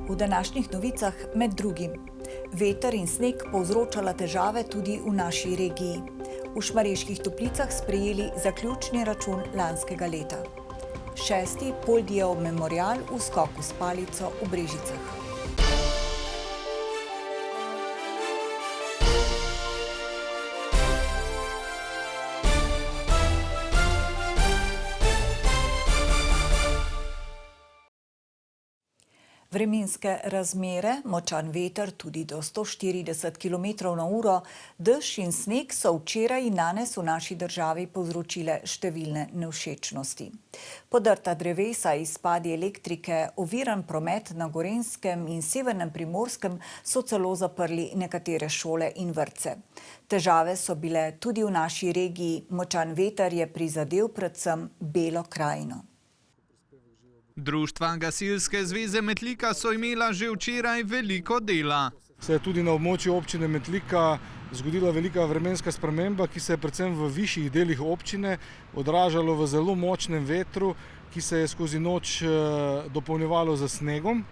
V današnjih novicah med drugim. Veter in sneg povzročala težave tudi v naši regiji. V Šmarjeških Toplicah sprejeli zaključni račun lanskega leta. 6. Poldijev memorial v skoku s palico v Brežicah. Vremenske razmere, močan veter tudi do 140 km/h, dež in sneg so včeraj in danes v naši državi povzročile številne nevšečnosti. Podrta drevesa, izpadi elektrike, oviran promet na Gorenjskem in severnem Primorskem so celo zaprli nekatere šole in vrtce. Težave so bile tudi v naši regiji, močan veter je prizadel predvsem Belo krajino. Društva Gasilske zveze Metlika so imela že včeraj veliko dela. Se je tudi na območju občine Metlika zgodila velika vremenska sprememba, ki se je predvsem v višjih delih občine odražalo v zelo močnem vetru, ki se je skozi noč dopolnjevalo z snegom.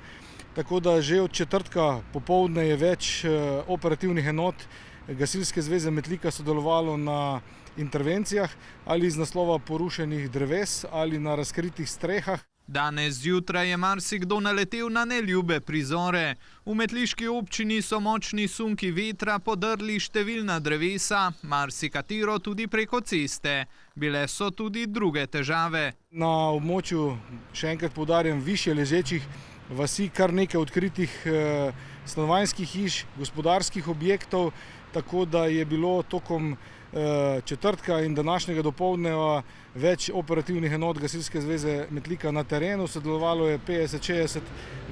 Tako da že od četrtka popoldne je več operativnih enot Gasilske zveze Metlika sodelovalo na intervencijah ali iz naslova porušenih dreves ali na razkritih strehah. Danes zjutraj je marsikdo naletel na neljube prizore. V metliški občini so močni sunki vetra podrli številna drevesa, marsikatero tudi preko ceste. Bile so tudi druge težave. Na območju, še enkrat poudarjam, višje ležečih vasi kar nekaj odkritih stanovanjskih hiš, gospodarskih objektov, tako da je bilo tokom četrtka in današnjega dopoldneva več operativnih enot Gasilske zveze Metlika na terenu, sodelovalo je 50-60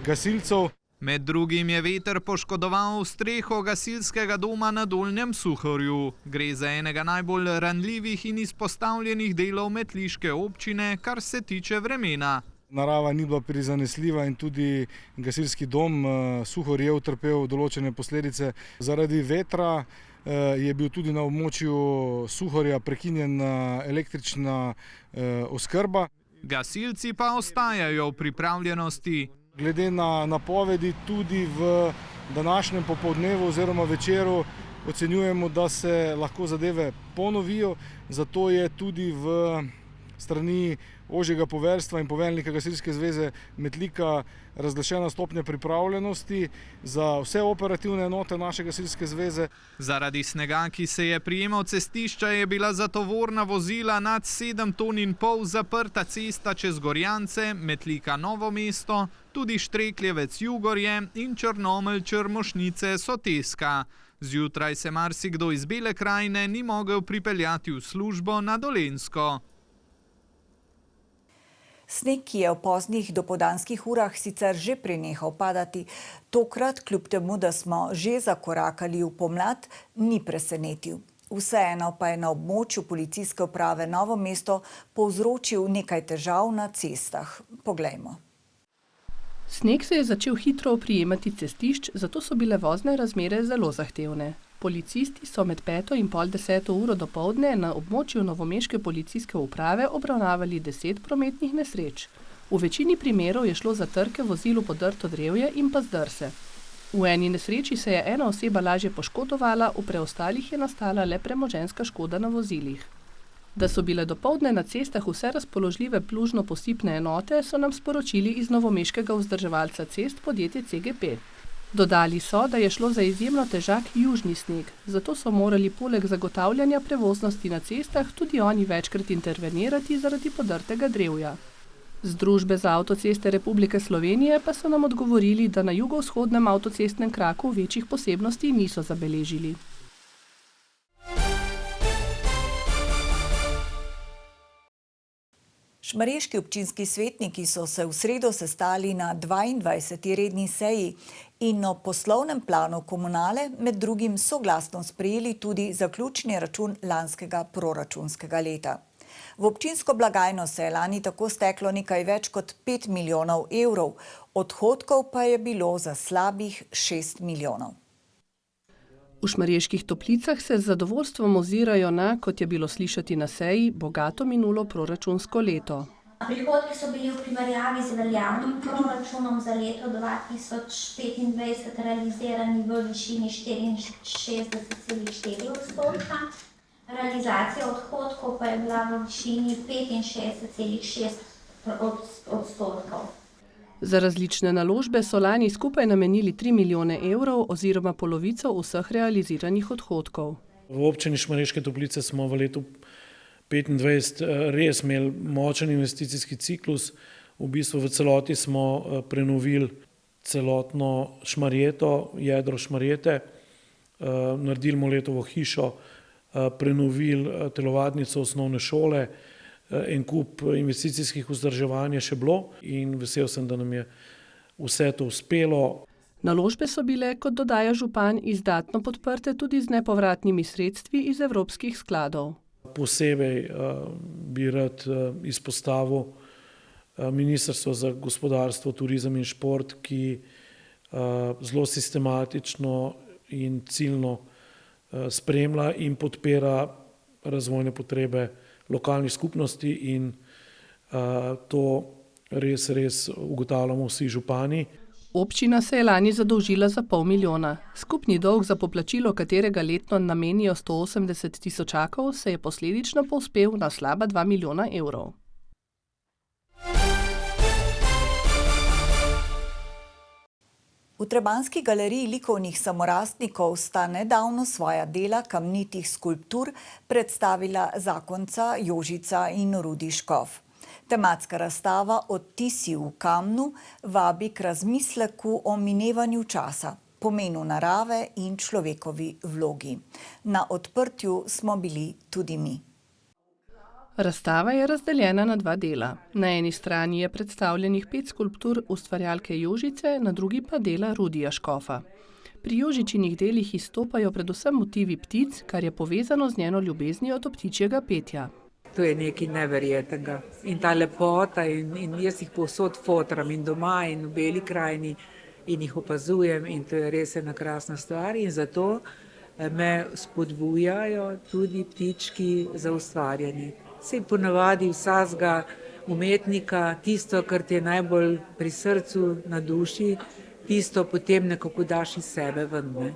gasilcev. Med drugim je veter poškodoval streho gasilskega doma na Dolnjem Suhorju. Gre za enega najbolj ranljivih in izpostavljenih delov metliške občine, kar se tiče vremena. Narava ni bila prizanesljiva in tudi gasilski dom Suhor je utrpel določene posledice zaradi vetra. Je bil tudi na območju Suhorja prekinjena električna oskrba. Gasilci pa ostajajo v pripravljenosti. Glede na napovedi tudi v današnjem popoldnevu oziroma večeru ocenjujemo, da se lahko zadeve ponovijo, zato je tudi v strani ožjega poveljstva in poveljnika Gasilske zveze Metlika razglašena stopnja pripravljenosti za vse operativne enote naše Gasilske zveze. Zaradi snega, ki se je prijemal cestišča, je bila za tovorna vozila nad 7,5 ton zaprta cesta čez Gorjance, Metlika Novo mesto, tudi Štrekljevec Jugorje in Črnomelj Črmošnice Soteska. Zjutraj se marsikdo iz Bele krajine ni mogel pripeljati v službo na Dolenjsko. Sneg, ki je v poznih dopoldanskih urah sicer že prenehal padati, tokrat, kljub temu, da smo že zakorakali v pomlad, ni presenetil. Vseeno pa je na območju policijske uprave Novo mesto povzročil nekaj težav na cestah. Poglejmo. Sneg se je začel hitro oprijemati cestišč, zato so bile vozne razmere zelo zahtevne. Policisti so med 5. in pol 10. uro dopoldne na območju novomeške policijske uprave obravnavali 10 prometnih nesreč. V večini primerov je šlo za trke vozilu podrto drevje in pa zdrse. V eni nesreči se je ena oseba lažje poškodovala, v preostalih je nastala le premoženjska škoda na vozilih. Da so bile dopoldne na cestah vse razpoložljive plužno-posipne enote, so nam sporočili iz novomeškega vzdrževalca cest podjetje CGP. Dodali so, da je šlo za izjemno težak južni sneg, zato so morali poleg zagotavljanja prevoznosti na cestah tudi oni večkrat intervenirati zaradi podrtega drevja. Z Družbe za avtoceste Republike Slovenije pa so nam odgovorili, da na jugovzhodnem avtocestnem kraku večjih posebnosti niso zabeležili. Šmarješki občinski svetniki so se v sredo sestali na 22. redni seji in o poslovnem planu komunale med drugim soglasno sprejeli tudi zaključni račun lanskega proračunskega leta. V občinsko blagajno se je lani tako steklo nekaj več kot 5 milijonov evrov, odhodkov pa je bilo za slabih 6 milijonov. V Šmarjeških Toplicah se z zadovoljstvom ozirajo na, kot je bilo slišati na seji, bogato minulo proračunsko leto. Prihodki so bili v primerjavi z veljavnim proračunom za leto 2025 realizirani v višini 64,4%. Realizacija odhodkov pa je bila v višini 65,6%. Za različne naložbe so lani skupaj namenili 3 milijone evrov oziroma polovico vseh realiziranih odhodkov. V občini Šmarješke Toplice smo v letu 2025 res imeli močen investicijski ciklus. V bistvu v celoti smo prenovili celotno Šmarjeto, jedro Šmarjete, naredili Moletovo hišo, prenovili telovadnico osnovne šole, en kup investicijskih vzdrževanj je še bilo in vesel sem, da nam je vse to uspelo. Naložbe so bile, kot dodaja župan, izdatno podprte tudi z nepovratnimi sredstvi iz evropskih skladov. Posebej bi rad izpostavil Ministrstvo za gospodarstvo, turizem in šport, ki zelo sistematično in ciljno spremlja in podpira razvojne potrebe lokalnih skupnosti in to res ugotavljamo vsi župani. Občina se je lani zadolžila za 500 milijona. Skupni dolg, za poplačilo katerega letno namenijo 180 tisočakov, se je posledično povzpel na slaba 2 milijona evrov. V Trebanjski galeriji likovnih samorastnikov sta nedavno svoja dela kamnitih skulptur predstavila zakonca Jožica in Rudi Škof. Tematska razstava Odtisi v kamnu vabi k razmisleku o minevanju časa, pomenu narave in človekovi vlogi. Na odprtju smo bili tudi mi. Razstava je razdeljena na 2 dela. Na eni strani je predstavljenih 5 skulptur ustvarjalke Jožice, na drugi pa dela Rudija Škofa. Pri Jožičinih delih izstopajo predvsem motivi ptic, kar je povezano z njeno ljubeznijo do ptičjega petja. To je nekaj neverjetnega. In ta lepota, in jaz jih povsod fotram in doma in v Beli krajini in jih opazujem in to je res ena krasna stvar in zato me spodbujajo tudi ptički za ustvarjanje. Saj ponavadi vsakega umetnika, tisto, kar ti je najbolj pri srcu, na duši, tisto potem nekako daš iz sebe ven. Ne?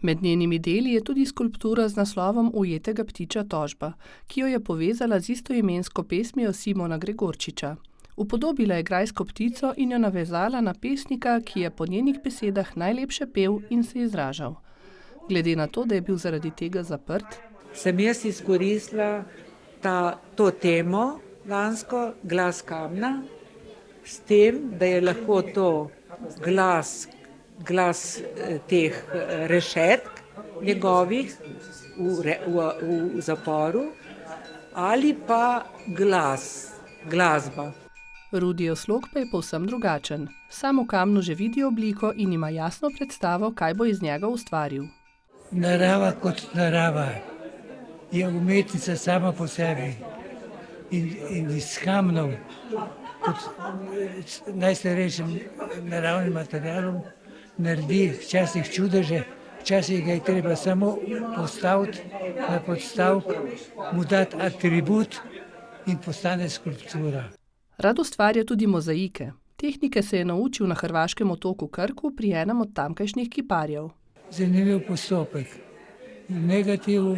Med njenimi deli je tudi skulptura z naslovom Ujetega ptiča tožba, ki jo je povezala z istoimensko pesmijo Simona Gregorčiča. Upodobila je grajsko ptico in jo navezala na pesnika, ki je po njenih besedah najlepše pel in se izražal. Glede na to, da je bil zaradi tega zaprt, sem jaz izkoristila to temo lansko, glas kamna, s tem, da je lahko to glas teh rešetk njegovih v zaporu ali pa glasba. Rudijev slog pa je povsem drugačen. Sam v kamnu že vidi obliko in ima jasno predstavo, kaj bo iz njega ustvaril. Narava kot narava je umetnica sama po sebi in iz kamnov kot najstarejšim naravnim materialom naredi včasih čudeže, včasih ga je treba samo postaviti na podstavek, mu dati atribut in postane skulptura. Rad ustvarja tudi mozaike. Tehnike se je naučil na hrvaškem otoku Krku pri enem od tamkajšnjih kiparjev. Zanimiv postopek. V negativu,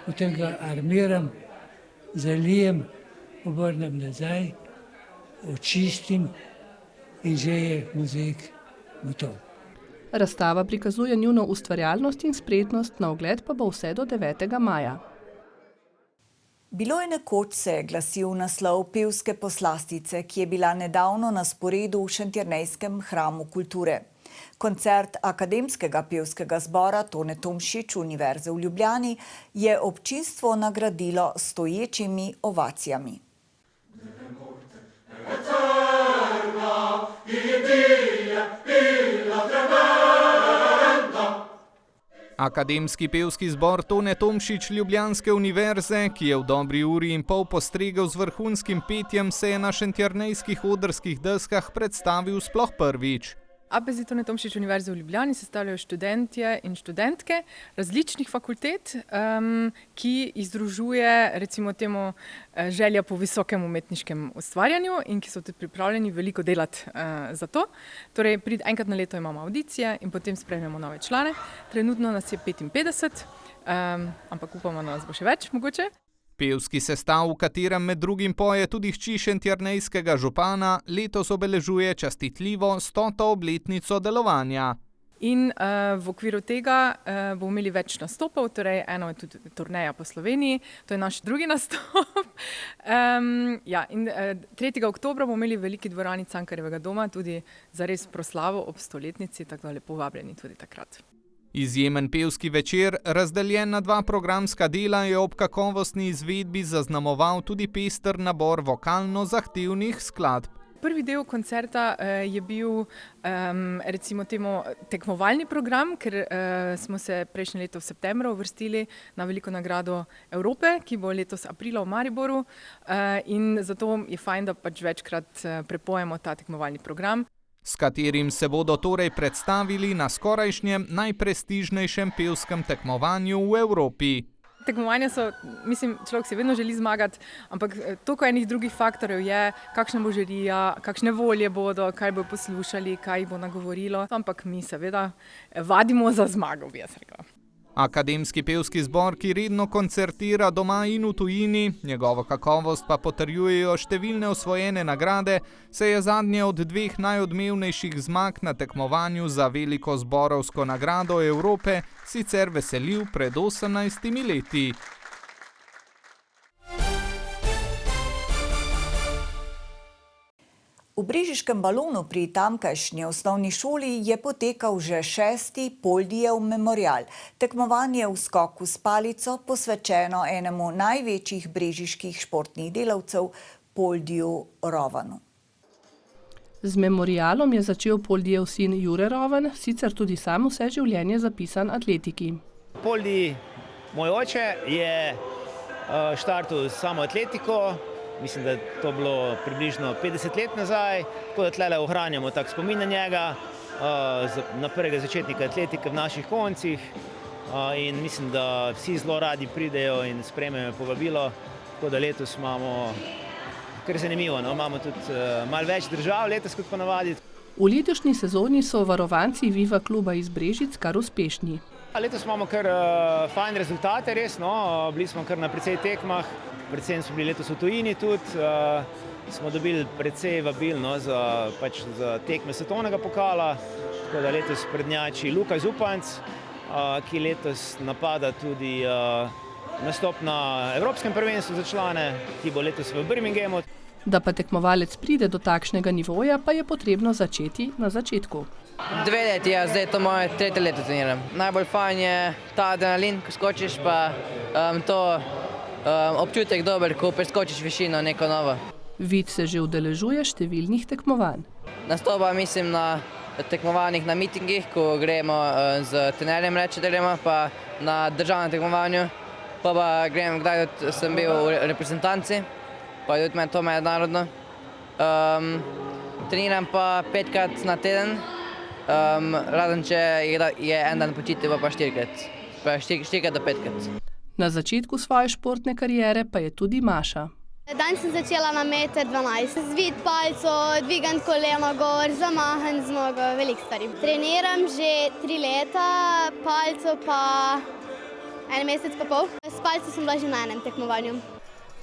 potem ga armiram, zalijem, obrnem nazaj, očistim in že je mozaik gotov. Razstava prikazuje njuno ustvarjalnost in spretnost, na ogled pa bo vse do 9. maja. Bilo je nekoč, se je glasil naslov pevske poslastice, ki je bila nedavno na sporedu v šentjernejskem hramu kulture. Koncert Akademskega pevskega zbora Tone Tomšič Univerze v Ljubljani je občinstvo nagradilo stoječimi ovacijami. Akademski pevski zbor Tone Tomšič Ljubljanske univerze, ki je v dobri uri in pol postregel z vrhunskim petjem, se je na šentjernejskih odrskih deskah predstavil sploh prvič. APZ Tone Tomšič Univerze v Ljubljani sestavljajo študentje in študentke različnih fakultet, ki jih združuje recimo temu želja po visokem umetniškem ustvarjanju in ki so tudi pripravljeni veliko delati za to. Torej, enkrat na leto imamo avdicije in potem sprejmemo nove člane. Trenutno nas je 55, ampak upamo, da nas bo še več mogoče. Pevski sestav, v katerem med drugim poje tudi hči šentjernejskega župana, letos obeležuje častitljivo 100. obletnico delovanja. In v okviru tega bomo imeli več nastopov, torej eno je tudi turneja po Sloveniji, to je naš drugi nastop. In 3. oktobra bomo imeli v veliki dvorani Cankarjevega doma tudi zares proslavo ob 100-letnici, tako da lepo vabljeni tudi takrat. Izjemen pevski večer, razdeljen na 2 programska dela, je ob kakovostni izvedbi zaznamoval tudi pester nabor vokalno zahtevnih skladb. Prvi del koncerta je bil recimo temu tekmovalni program, ker smo se prejšnje leto v septembru uvrstili na veliko nagrado Evrope, ki bo letos aprila v Mariboru, in zato je fajn, da pač večkrat prepojemo ta tekmovalni program. S katerim se bodo torej predstavili na skorajšnjem najprestižnejšem pevskem tekmovanju v Evropi. Tekmovanja so, mislim, človek si vedno želi zmagati, ampak toliko enih drugih faktorjev je, kakšna bo žirija, kakšne volje bodo, kaj bo poslušali, kaj bo nagovorilo, ampak mi seveda vadimo za zmago, bi jaz rekla. Akademski pevski zbor, ki redno koncertira doma in v tujini, njegovo kakovost pa potrjujejo številne osvojene nagrade, se je zadnje od 2 najodmevnejših zmag na tekmovanju za veliko zborovsko nagrado Evrope sicer veselil pred 18 leti. V Brežiškem balonu pri tamkajšnji osnovni šoli je potekal že 6. Poldijev memorial, tekmovanje v skoku s palico, posvečeno enemu največjih brežiških športnih delavcev, Poldiju Rovanu. Z memorialom je začel Poldijev sin Jure Rovan, sicer tudi sam vse življenje zapisan atletiki. Poldi, moj oče, je štartil samo atletiko. Mislim, da je to bilo približno 50 let nazaj, tako da tlele ohranjamo tak spomin na njega, na prvega začetnika atletike v naših koncih, in mislim, da vsi zelo radi pridejo in sprejmejo povabilo, tako da letos imamo kar zanimivo, imamo tudi malo več držav letos kot ponavadi. V letošnji sezoni so varovanci Viva kluba iz Brežic kar uspešni. Letos imamo kar fajn rezultate, res, bili smo kar na precej tekmah, predvsem smo bili letos v tujini tudi, smo dobili precej vabil za tekme svetovnega pokala, tako da letos prednjači Luka Zupanc, ki letos napada tudi nastop na Evropskem prvenstvu za člane, ki bo letos v Birminghamu. Da pa tekmovalec pride do takšnega nivoja, pa je potrebno začeti na začetku. 2 leti, zdaj to moje 3. leto treniram. Najbolj fajn je ta adrenalin, ko skočiš, pa to občutek dober, ko preskočiš višino neko novo. Vid se že udeležuje številnih tekmovanj. Nastopa mislim na tekmovanjih, na mitingih, ko gremo z trenerjem, da gremo, pa na državnem tekmovanju, pa grem, kdaj sem bil v reprezentanci, pa tudi to mednarodno. Treniram pa 5-krat na teden, razen če je en dan počitek, pa 4-krat. 4-krat do 5-krat. Na začetku svoje športne kariere pa je tudi Maša. Dan sem začela na 1,12 m. Zvit palco, dvigant koleno gor, zamahan z nogo, veliko stvari. Treniram že 3 leta, palco pa 1 mesec pa pol. S palco sem bila že na enem tekmovanju.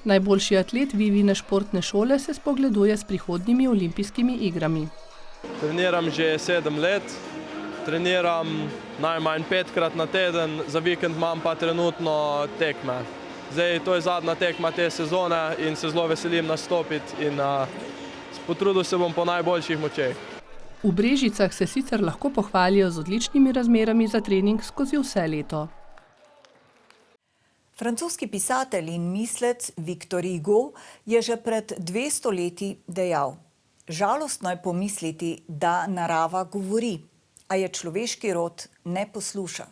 Najboljši atlet Vivine športne šole se spogleduje s prihodnjimi olimpijskimi igrami. Treniram že 7 let, treniram najmanj 5-krat na teden, za vikend imam pa trenutno tekme. Zdaj, to je zadnja tekma te sezone in se zelo veselim nastopiti in potrudil se bom po najboljših močeh. V Brežicah se sicer lahko pohvalijo z odličnimi razmerami za trening skozi vse leto. Francoski pisatelj in mislec Victor Hugo je že pred 200 leti dejal: žalostno je pomisliti, da narava govori, a je človeški rod ne posluša.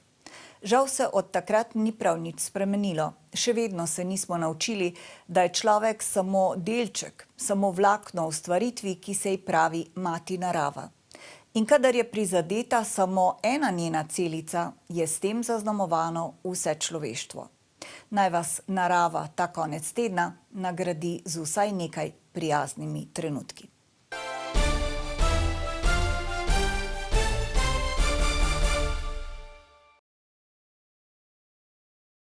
Žal se od takrat ni prav nič spremenilo. Še vedno se nismo naučili, da je človek samo delček, samo vlakno v stvaritvi, ki se ji pravi mati narava. In kadar je prizadeta samo ena njena celica, je s tem zaznamovano vse človeštvo. Naj vas narava ta konec tedna nagradi z vsaj nekaj prijaznimi trenutki.